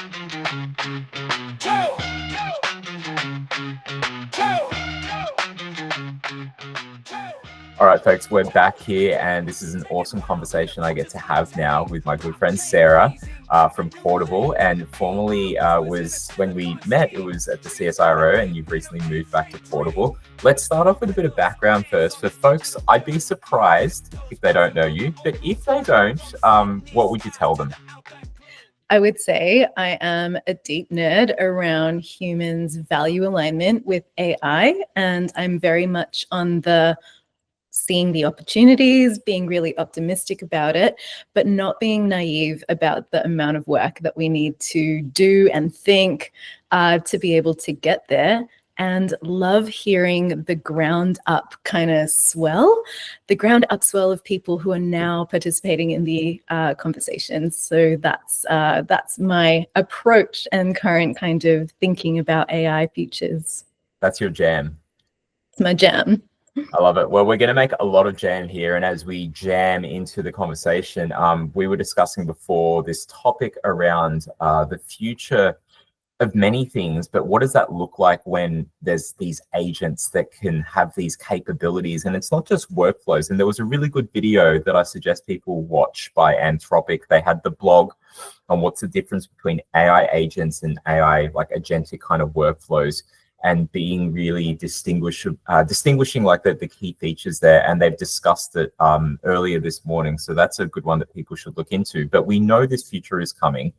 All right, folks, we're back here, and this is an awesome conversation I get to have now with my good friend Sarah from Portable. And formerly was when we met, it was at the CSIRO, and you've recently moved back to Portable. Let's start off with a bit of background first. For folks, I'd be surprised if they don't know you, but if they don't, what would you tell them? I would say I am a deep nerd around humans' value alignment with AI, and I'm very much on the seeing the opportunities, being really optimistic about it, but not being naive about the amount of work that we need to do and think to be able to get there. And love hearing the ground up kind of swell, the ground up swell of people who are now participating in the conversations. So that's my approach and current kind of thinking about AI features. That's your jam. It's my jam. I love it. Well, we're going to make a lot of jam here. And as we jam into the conversation, we were discussing before this topic around the future of many things, but what does that look like when there's these agents that can have these capabilities? And it's not just workflows. And there was a really good video that I suggest people watch by Anthropic. They had the blog on what's the difference between AI agents and AI, like agentic kind of workflows, and being really distinguishing like the key features there. And they've discussed it earlier this morning. So that's a good one that people should look into. But we know this future is coming.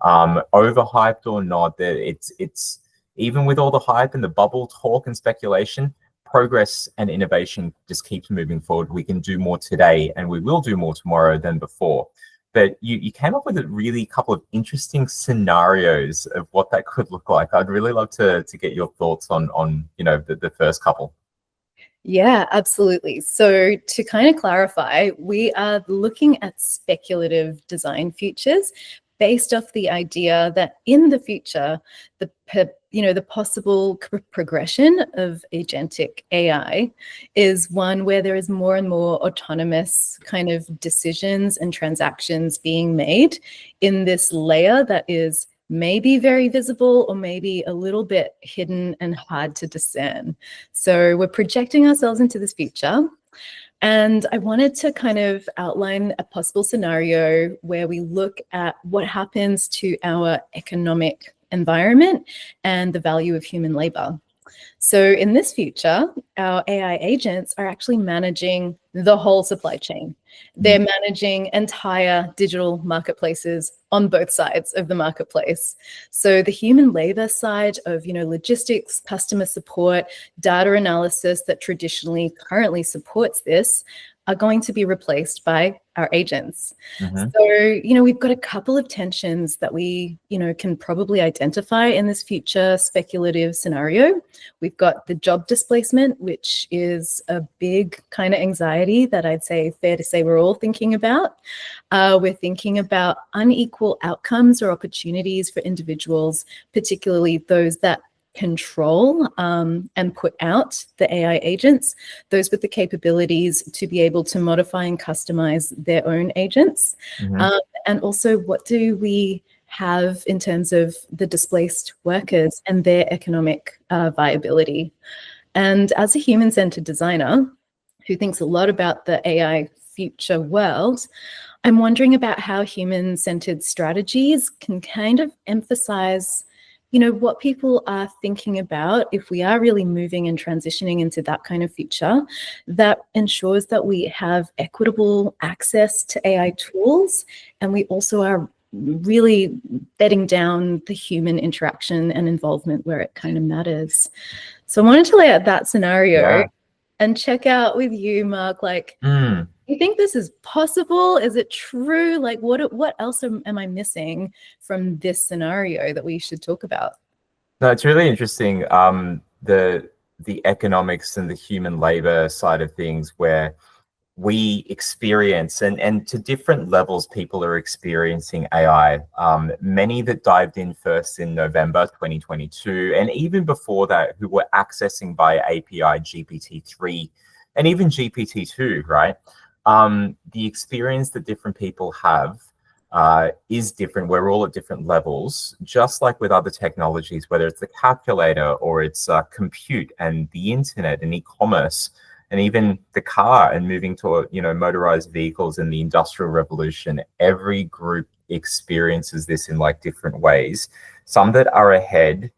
Overhyped or not, that it's even with all the hype and the bubble talk and speculation, progress and innovation just keeps moving forward. We can do more today and we will do more tomorrow than before. But you came up with a really couple of interesting scenarios of what that could look like. I'd really love to get your thoughts on the first couple. Yeah, absolutely. So to kind of clarify, we are looking at speculative design futures based off the idea that in the future, the possible progression of agentic AI is one where there is more and more autonomous kind of decisions and transactions being made in this layer that is maybe very visible or maybe a little bit hidden and hard to discern. So we're projecting ourselves into this future. And I wanted to kind of outline a possible scenario where we look at what happens to our economic environment and the value of human labor. So in this future, our AI agents are actually managing the whole supply chain. They're managing entire digital marketplaces on both sides of the marketplace. So the human labor side of, logistics, customer support, data analysis that traditionally currently supports this are going to be replaced by our agents. Mm-hmm. So, we've got a couple of tensions that we, can probably identify in this future speculative scenario. We've got the job displacement, which is a big kind of anxiety that I'd say fair to say we're all thinking about. We're thinking about unequal outcomes or opportunities for individuals, particularly those that control and put out the AI agents, those with the capabilities to be able to modify and customize their own agents. Mm-hmm. And also, what do we have in terms of the displaced workers and their economic viability? And as a human-centered designer who thinks a lot about the AI future world, I'm wondering about how human-centered strategies can kind of emphasize what people are thinking about if we are really moving and transitioning into that kind of future that ensures that we have equitable access to AI tools, and we also are really bedding down the human interaction and involvement where it kind of matters. So I wanted to lay out that scenario and check out with you, Mark, you think this is possible? Is it true? What else am I missing from this scenario that we should talk about? No, it's really interesting. The economics and the human labor side of things, where we experience and to different levels, people are experiencing AI. Many that dived in first in November 2022, and even before that, who were accessing by API GPT-3 and even GPT-2, right? The experience that different people have is different. We're all at different levels, just like with other technologies, whether it's the calculator or it's compute and the internet and e-commerce and even the car and moving to, motorized vehicles and the industrial revolution. Every group experiences this in like different ways. Some that are ahead,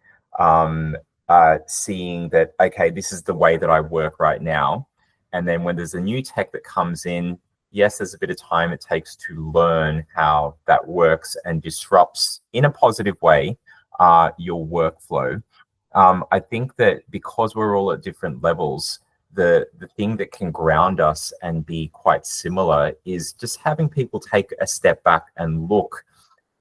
seeing that, okay, this is the way that I work right now. And then when there's a new tech that comes in, yes, there's a bit of time it takes to learn how that works and disrupts in a positive way your workflow. I think that because we're all at different levels, the thing that can ground us and be quite similar is just having people take a step back and look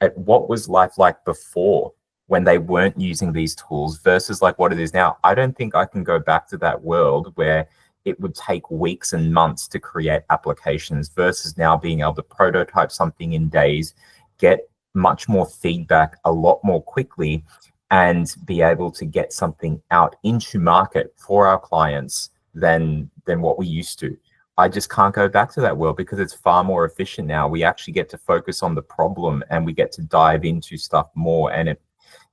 at what was life like before when they weren't using these tools versus like what it is now. I don't think I can go back to that world where it would take weeks and months to create applications versus now being able to prototype something in days, get much more feedback a lot more quickly, and be able to get something out into market for our clients than what we used to. I just can't go back to that world because it's far more efficient now. We actually get to focus on the problem and we get to dive into stuff more. And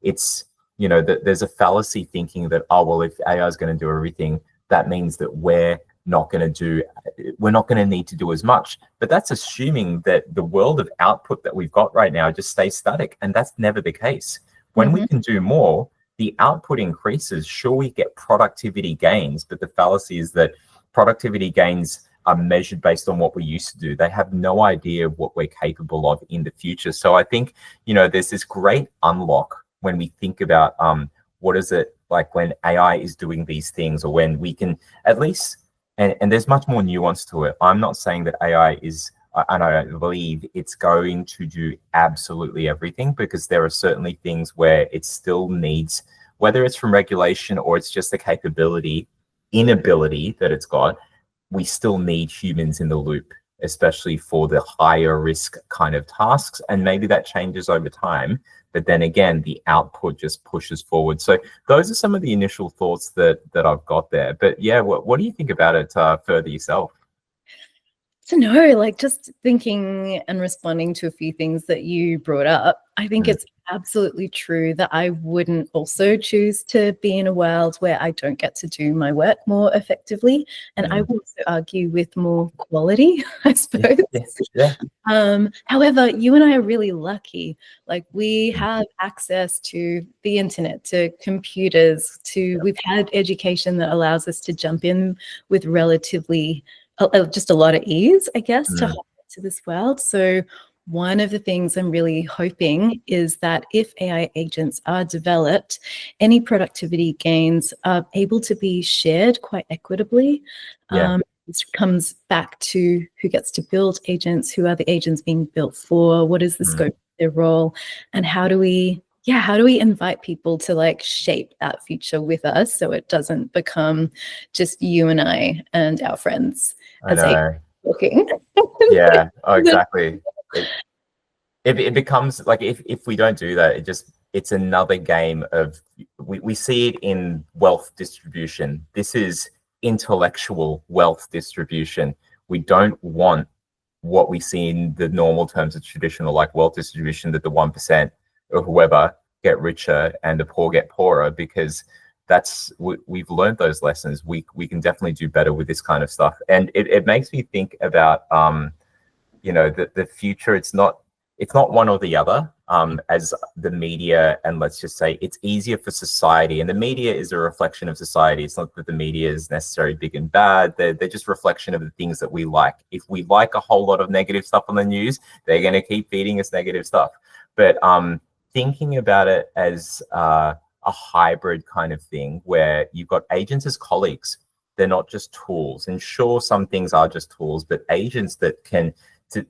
it's, there's a fallacy thinking that, oh, well, if AI is going to do everything, that means that we're not going to need to do as much. But that's assuming that the world of output that we've got right now just stays static. And that's never the case. When we can do more, the output increases. Sure, we get productivity gains, but the fallacy is that productivity gains are measured based on what we used to do. They have no idea of what we're capable of in the future. So I think, there's this great unlock when we think about what is it like when AI is doing these things, or when we can at least, and there's much more nuance to it. I'm not saying that AI is, and I don't believe it's going to do absolutely everything, because there are certainly things where it still needs, whether it's from regulation or it's just the inability that it's got, we still need humans in the loop, especially for the higher risk kind of tasks. And maybe that changes over time, but then again, the output just pushes forward. So those are some of the initial thoughts that I've got there. But yeah, what do you think about it further yourself? To know, like, just thinking and responding to a few things that you brought up, I think it's absolutely true that I wouldn't also choose to be in a world where I don't get to do my work more effectively. And I would also argue with more quality, I suppose. Yeah. However, you and I are really lucky. Like, we have access to the internet, to computers, we've had education that allows us to jump in with relatively just a lot of ease, I guess, to hop into this world. So one of the things I'm really hoping is that if AI agents are developed, any productivity gains are able to be shared quite equitably. This comes back to who gets to build agents, who are the agents being built for, what is the scope of their role, and how do we invite people to like shape that future with us so it doesn't become just you and I and our friends I know. talking. Yeah, oh, exactly. It becomes like, if we don't do that, it's another game of, we see it in wealth distribution. This is intellectual wealth distribution. We don't want what we see in the normal terms of traditional like wealth distribution, that the 1% or whoever get richer and the poor get poorer, because we've learned those lessons. We can definitely do better with this kind of stuff. And it makes me think about the future. It's not one or the other, as the media, and let's just say it's easier for society, and the media is a reflection of society. It's not that the media is necessarily big and bad. They're just reflection of the things that we like. If we like a whole lot of negative stuff on the news, they're going to keep feeding us negative stuff. But thinking about it as a hybrid kind of thing, where you've got agents as colleagues. They're not just tools. And sure, some things are just tools, but agents that can,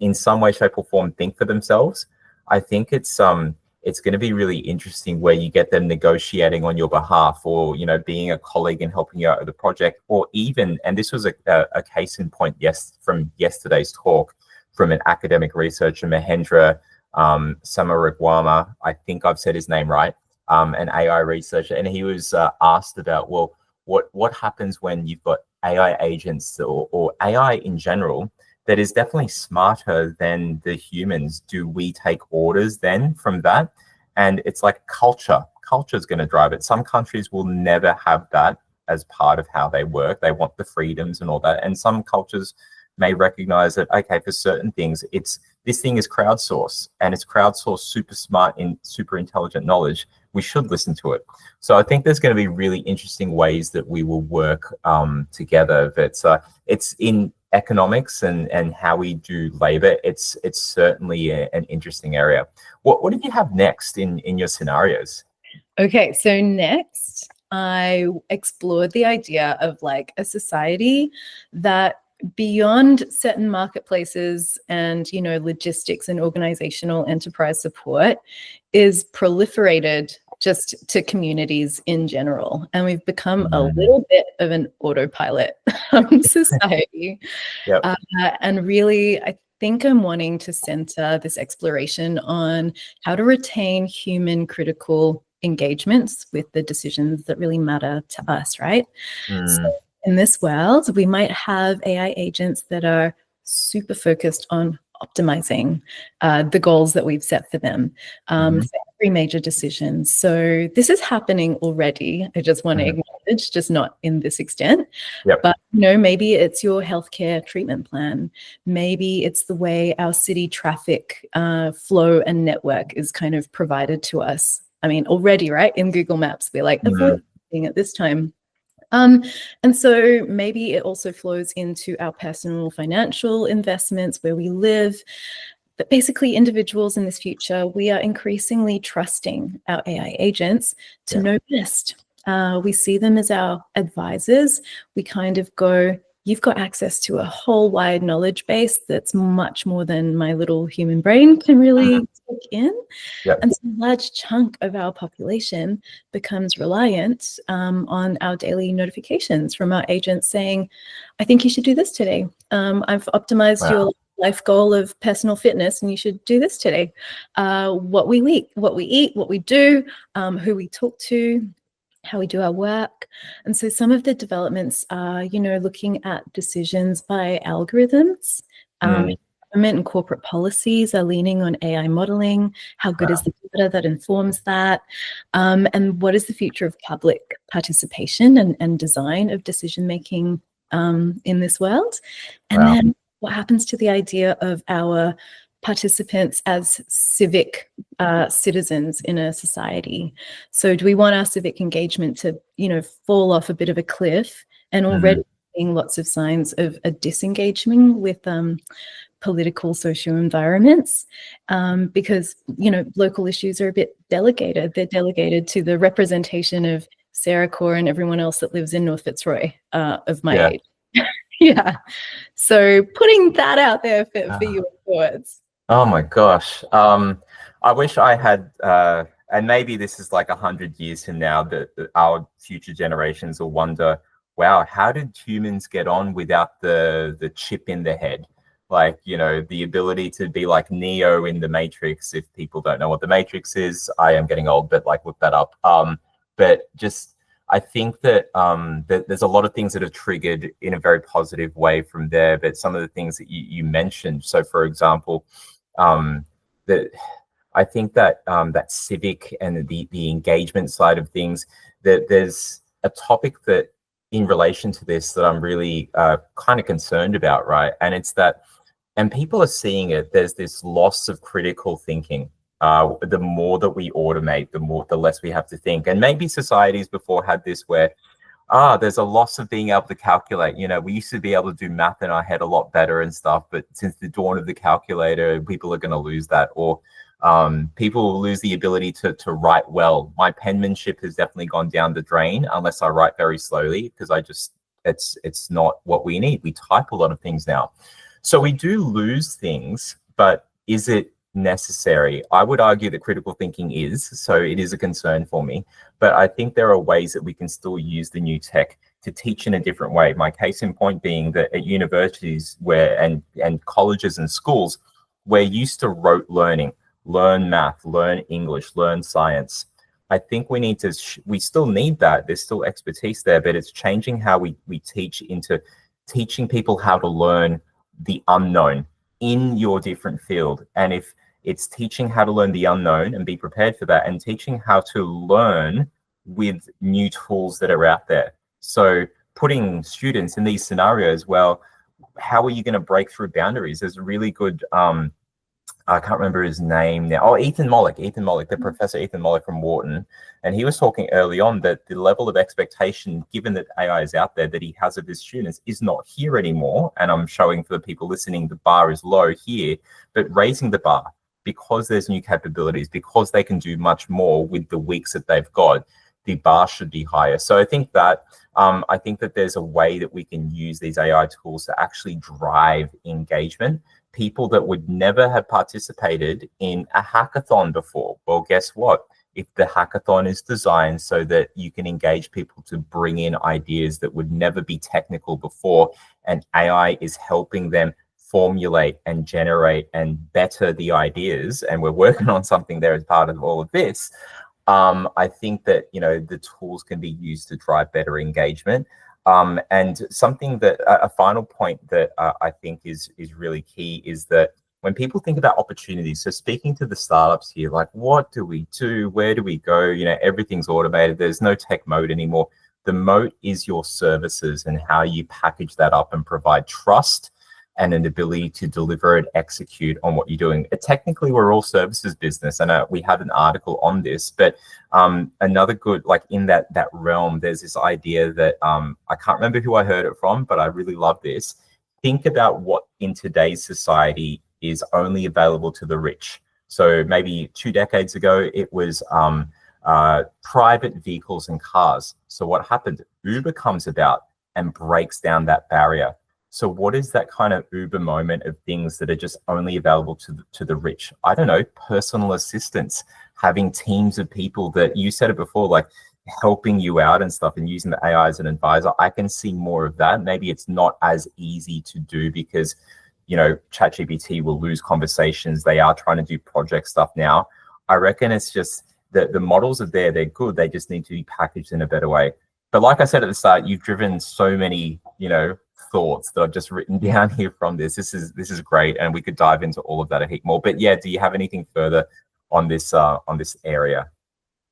in some way, shape, or form, think for themselves. I think it's going to be really interesting, where you get them negotiating on your behalf, or being a colleague and helping you out with the project, or even, and this was a case in point from yesterday's talk, from an academic researcher, Mahendra Samaragwama, I think I've said his name right, an AI researcher, and he was asked about, well, what happens when you've got AI agents or AI in general that is definitely smarter than the humans. Do we take orders then from that? And it's like culture. Culture is going to drive it. Some countries will never have that as part of how they work. They want the freedoms and all that. And some cultures may recognize that, okay, for certain things, this thing is crowdsourced, and it's crowdsourced super smart in super intelligent knowledge. We should listen to it. So I think there's going to be really interesting ways that we will work together. But it's in economics and how we do labor. It's certainly an interesting area. What did you have next in your scenarios? Okay, so next I explored the idea of like a society that beyond certain marketplaces and, you know, logistics and organizational enterprise support is proliferated just to communities in general. And we've become a little bit of an autopilot society. Yep. And really, I think I'm wanting to center this exploration on how to retain human critical engagements with the decisions that really matter to us, right? So in this world, we might have AI agents that are super focused on optimizing the goals that we've set for them for every major decision. So this is happening already. I just want to acknowledge, just not in this extent. Yep. But, you know, maybe it's your healthcare treatment plan. Maybe it's the way our city traffic flow and network is kind of provided to us. I mean, already, right? In Google Maps, we're like, avoid being at this time. And so maybe it also flows into our personal financial investments, where we live. But basically, individuals in this future, we are increasingly trusting our AI agents to know best. We see them as our advisors. We kind of go, you've got access to a whole wide knowledge base that's much more than my little human brain can really take in. Yep. And so a large chunk of our population becomes reliant on our daily notifications from our agents saying, I think you should do this today. I've optimized your life goal of personal fitness, and you should do this today. What we eat, what we do, who we talk to, how we do our work. And so some of the developments are, you know, looking at decisions by algorithms. Government and corporate policies are leaning on AI modeling. How good is the data that informs that? And what is the future of public participation and design of decision-making in this world? And then what happens to the idea of our participants as civic citizens in a society? So do we want our civic engagement to, you know, fall off a bit of a cliff, and already seeing lots of signs of a disengagement with political social environments, because, you know, local issues are a bit delegated. They're delegated to the representation of Sarah, Kaur, and everyone else that lives in North Fitzroy of my age. Yeah. So putting that out there for your thoughts. Oh my gosh. I wish I had, and maybe this is like 100 years from now, that our future generations will wonder, wow, how did humans get on without the chip in the head? Like, you know, the ability to be like Neo in the Matrix. If people don't know what the Matrix is, I am getting old, but like look that up. But just, I think that, that there's a lot of things that are triggered in a very positive way from there. But some of the things that you mentioned, so for example, that I think that that civic and the engagement side of things, that there's a topic that in relation to this that I'm really kind of concerned about, right? And it's that, and people are seeing it, there's this loss of critical thinking. The more that we automate, the less we have to think. And maybe societies before had this where, there's a loss of being able to calculate. You know, we used to be able to do math in our head a lot better and stuff, but since the dawn of the calculator, people are going to lose that. Or people will lose the ability to write well. My penmanship has definitely gone down the drain unless I write very slowly, because it's not what we need. We type a lot of things now. So we do lose things, but is it necessary? I would argue that critical thinking is, so it is a concern for me, but I think there are ways that we can still use the new tech to teach in a different way. My case in point being that at universities and colleges and schools, we're used to rote learning, learn math, Learn English, learn science. I think we need to, we still need that. There's still expertise there, but it's changing how we teach into teaching people how to learn the unknown in your different field. And if it's teaching how to learn the unknown and be prepared for that, and teaching how to learn with new tools that are out there. So putting students in these scenarios, well, how are you going to break through boundaries? There's a really good I can't remember his name now. Oh, Ethan Mollick, the Professor Ethan Mollick from Wharton. And he was talking early on that the level of expectation, given that AI is out there, that he has of his students is not here anymore. And I'm showing for the people listening, the bar is low here, but raising the bar because there's new capabilities, because they can do much more with the weeks that they've got, the bar should be higher. So I think that there's a way that we can use these AI tools to actually drive engagement. People that would never have participated in a hackathon before. Well, guess what? If the hackathon is designed so that you can engage people to bring in ideas that would never be technical before, and AI is helping them formulate and generate and better the ideas, and we're working on something there as part of all of this, I think that, the tools can be used to drive better engagement. And something that a final point that I think is really key is that when people think about opportunities, so speaking to the startups here, like, what do we do? Where do we go? Everything's automated. There's no tech moat anymore. The moat is your services and how you package that up and provide trust and an ability to deliver and execute on what you're doing. Technically, we're all services business, and we have an article on this. But another good, like in that realm, there's this idea that I can't remember who I heard it from, but I really love this. Think about what in today's society is only available to the rich. So maybe 2 decades ago, it was private vehicles and cars. So what happened? Uber comes about and breaks down that barrier. So what is that kind of Uber moment of things that are just only available to the rich? I don't know, personal assistance, having teams of people that, you said it before, like helping you out and stuff, and using the AI as an advisor. I can see more of that. Maybe it's not as easy to do because, ChatGPT will lose conversations. They are trying to do project stuff now. I reckon it's just that the models are there, they're good. They just need to be packaged in a better way. But like I said at the start, you've driven so many, thoughts that I've just written down here from this. This is great, and we could dive into all of that a heap more. But yeah, do you have anything further on this area?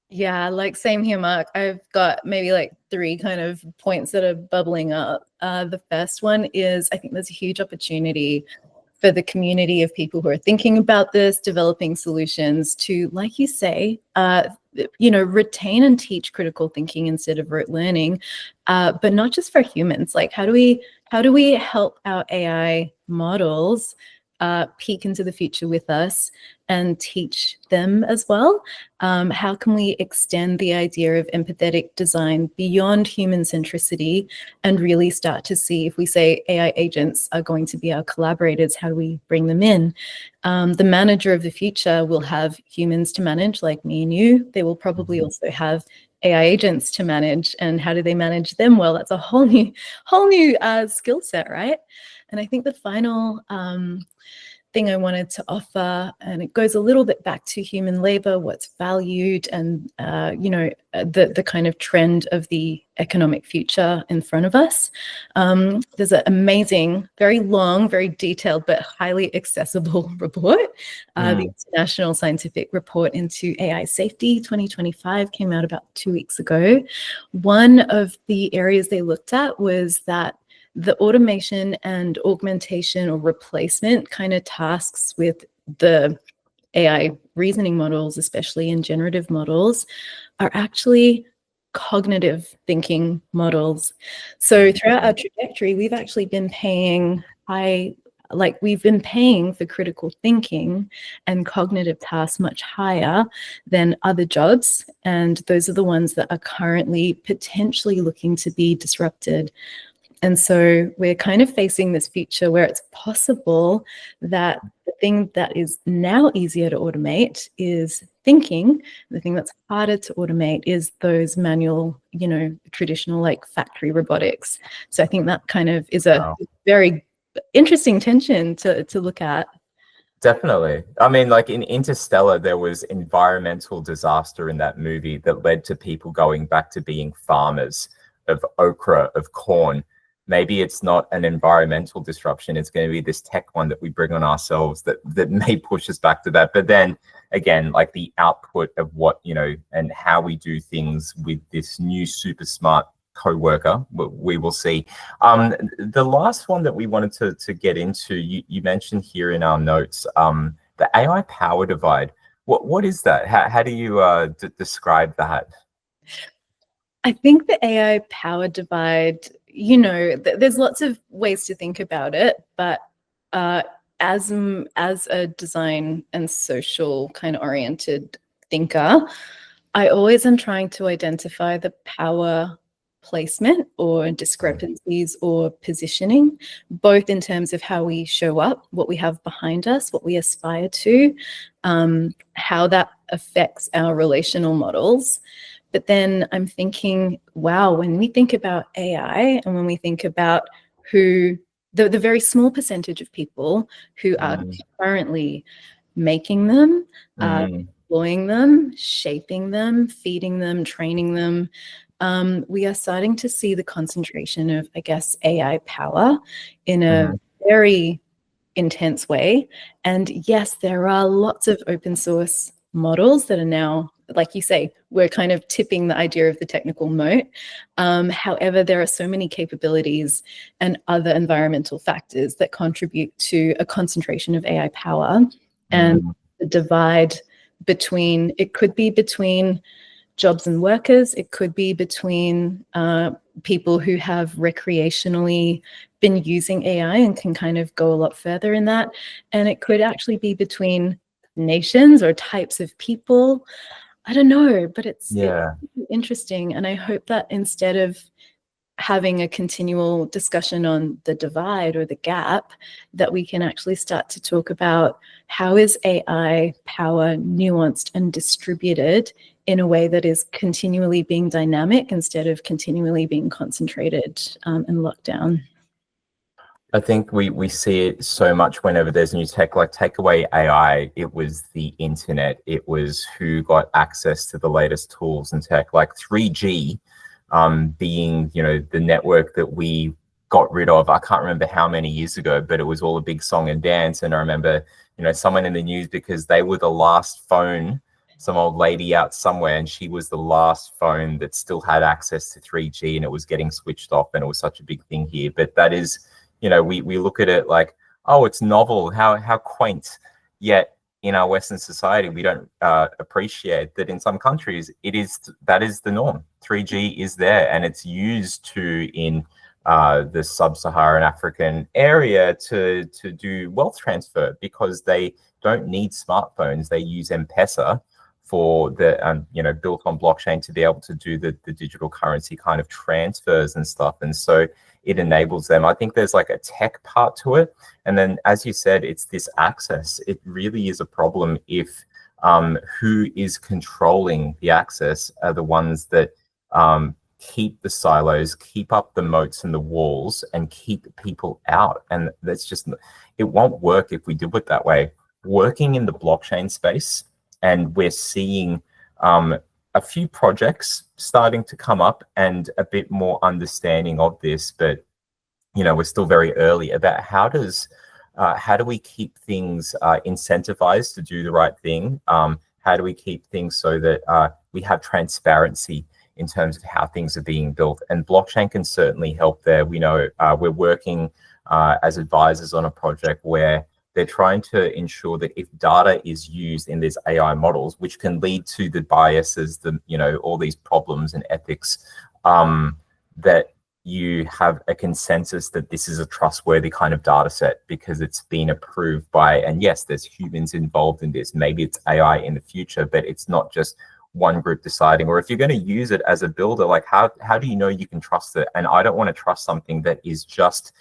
Yeah, like same here, Mark. I've got maybe like 3 kind of points that are bubbling up. The first one is, I think there's a huge opportunity for the community of people who are thinking about this, developing solutions to, like you say, retain and teach critical thinking instead of rote learning, but not just for humans. Like, how do we help our AI models peek into the future with us and teach them as well? How can we extend the idea of empathetic design beyond human centricity and really start to see, if we say AI agents are going to be our collaborators, how do we bring them in? The manager of the future will have humans to manage, like me and you. They will probably also have AI agents to manage, and how do they manage them? Well, that's a whole new skill set, right? And I think the final thing I wanted to offer, and it goes a little bit back to human labor, what's valued, and the kind of trend of the economic future in front of us. There's an amazing, very long, very detailed, but highly accessible report. The International Scientific Report into AI Safety 2025 came out about 2 weeks ago. One of the areas they looked at was that the automation and augmentation or replacement kind of tasks with the AI reasoning models, especially in generative models, are actually cognitive thinking models. So throughout our trajectory, we've actually been paying for critical thinking and cognitive tasks much higher than other jobs. And those are the ones that are currently potentially looking to be disrupted. And so we're kind of facing this future where it's possible that the thing that is now easier to automate is thinking. The thing that's harder to automate is those manual, traditional like factory robotics. So I think that kind of is a very interesting tension to look at. Definitely. I mean, like in Interstellar, there was environmental disaster in that movie that led to people going back to being farmers of okra, of corn. maybe it's not an environmental disruption. It's going to be this tech one that we bring on ourselves that may push us back to that. But then again, like the output of what, and how we do things with this new super smart co-worker, we will see. The last one that we wanted to get into, you mentioned here in our notes, the AI power divide. What is that? How do you describe that? I think the AI power divide, there's lots of ways to think about it, but as a design and social kind of oriented thinker, I always am trying to identify the power placement or discrepancies or positioning, both in terms of how we show up, what we have behind us, what we aspire to, how that affects our relational models. But then I'm thinking, wow, when we think about AI and when we think about who the very small percentage of people who are currently making them, deploying them, shaping them, feeding them, training them, we are starting to see the concentration of, I guess, AI power in a very intense way. And yes, there are lots of open source models that are now, like you say, we're kind of tipping the idea of the technical moat. However, there are so many capabilities and other environmental factors that contribute to a concentration of AI power. And the divide between, it could be between jobs and workers, it could be between people who have recreationally been using AI and can kind of go a lot further in that. And it could actually be between nations or types of people. I don't know, but it's interesting. And I hope that instead of having a continual discussion on the divide or the gap, that we can actually start to talk about how is AI power nuanced and distributed in a way that is continually being dynamic instead of continually being concentrated and locked down. I think we see it so much whenever there's new tech, like take away AI, it was the internet. It was who got access to the latest tools and tech, like 3G being, the network that we got rid of. I can't remember how many years ago, but it was all a big song and dance. And I remember, someone in the news because they were the last phone, some old lady out somewhere, and she was the last phone that still had access to 3G and it was getting switched off, and it was such a big thing here. But that is, we look at it like, oh, it's novel, how quaint. Yet in our Western society, we don't appreciate that in some countries, that is the norm. 3G is there, and it's used in the sub-Saharan African area to do wealth transfer, because they don't need smartphones. They use M-Pesa for the, built on blockchain to be able to do the digital currency kind of transfers and stuff. And so it enables them. I think there's like a tech part to it. And then, as you said, it's this access. It really is a problem if who is controlling the access are the ones that keep the silos, keep up the moats and the walls, and keep people out. And that's just, it won't work if we do it that way. Working in the blockchain space, and we're seeing a few projects starting to come up and a bit more understanding of this, but we're still very early about how do we keep things incentivized to do the right thing? How do we keep things so that we have transparency in terms of how things are being built? And blockchain can certainly help there. We know we're working as advisors on a project where they're trying to ensure that if data is used in these AI models, which can lead to the biases, all these problems and ethics, that you have a consensus that this is a trustworthy kind of data set because it's been approved by, and yes, there's humans involved in this. Maybe it's AI in the future, but it's not just one group deciding. Or if you're going to use it as a builder, like how do you know you can trust it? And I don't want to trust something that is just,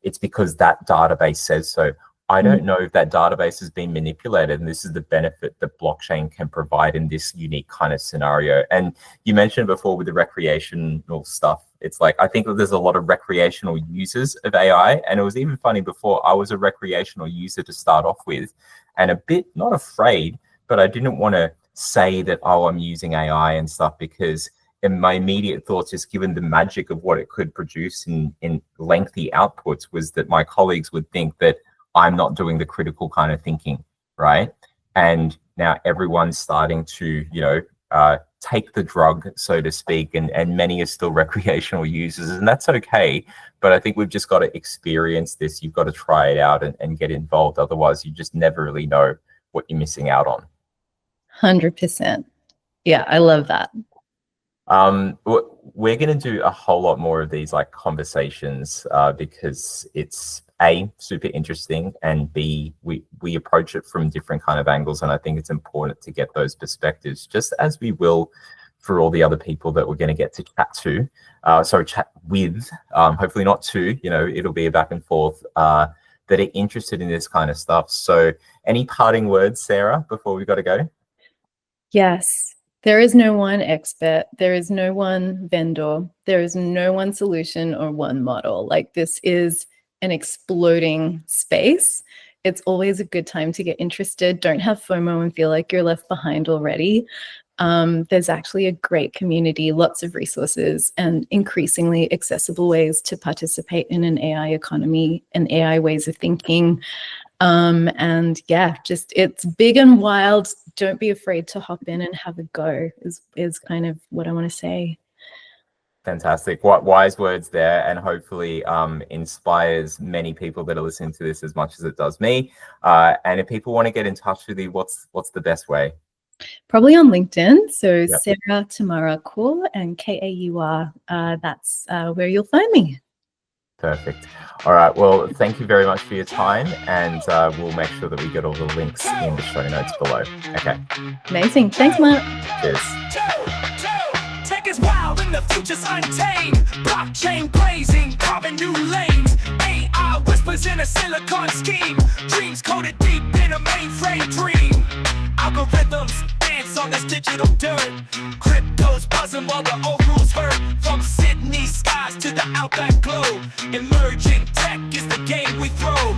it's because that database says so. I don't know if that database has been manipulated, and this is the benefit that blockchain can provide in this unique kind of scenario. And you mentioned before with the recreational stuff, it's like, I think that there's a lot of recreational users of AI, and it was even funny before, I was a recreational user to start off with, and a bit, not afraid, but I didn't want to say that, oh, I'm using AI and stuff, because and my immediate thoughts, just given the magic of what it could produce in lengthy outputs, was that my colleagues would think that I'm not doing the critical kind of thinking, right? And now everyone's starting to, take the drug, so to speak, and many are still recreational users, and that's okay. But I think we've just got to experience this. You've got to try it out and get involved. Otherwise, you just never really know what you're missing out on. 100%. Yeah, I love that. We're going to do a whole lot more of these like conversations because it's A, super interesting, and B, we approach it from different kind of angles, and I think it's important to get those perspectives, just as we will for all the other people that we're going to get to chat with, hopefully not to, it'll be a back and forth, that are interested in this kind of stuff. So any parting words, Sarah, before we got to go? Yes. There is no one expert. There is no one vendor. There is no one solution or one model. Like, this is an exploding space. It's always a good time to get interested. Don't have FOMO and feel like you're left behind already. There's actually a great community, lots of resources, and increasingly accessible ways to participate in an AI economy and AI ways of thinking. And yeah, just, it's big and wild. Don't be afraid to hop in and have a go is kind of what I want to say. Fantastic. What wise words there, and hopefully inspires many people that are listening to this as much as it does me. And if people want to get in touch with you, what's the best way? Probably on LinkedIn. So Yep. Sarah Tamara Kaur, and Kaur. That's where you'll find me. Perfect. All right. Well, thank you very much for your time, and we'll make sure that we get all the links in the show notes below. Okay. Amazing. Thanks, Mark. Cheers. Tech is wild and the future's untamed. Blockchain blazing, carving new lanes. AI whispers in a silicon scheme. Dreams coded deep in a mainframe dream. Algorithms dance on this digital dirt. Crypto's buzzing while the old rules hurt. From Sydney skies to the outback globe. Emerging tech is the game we throw.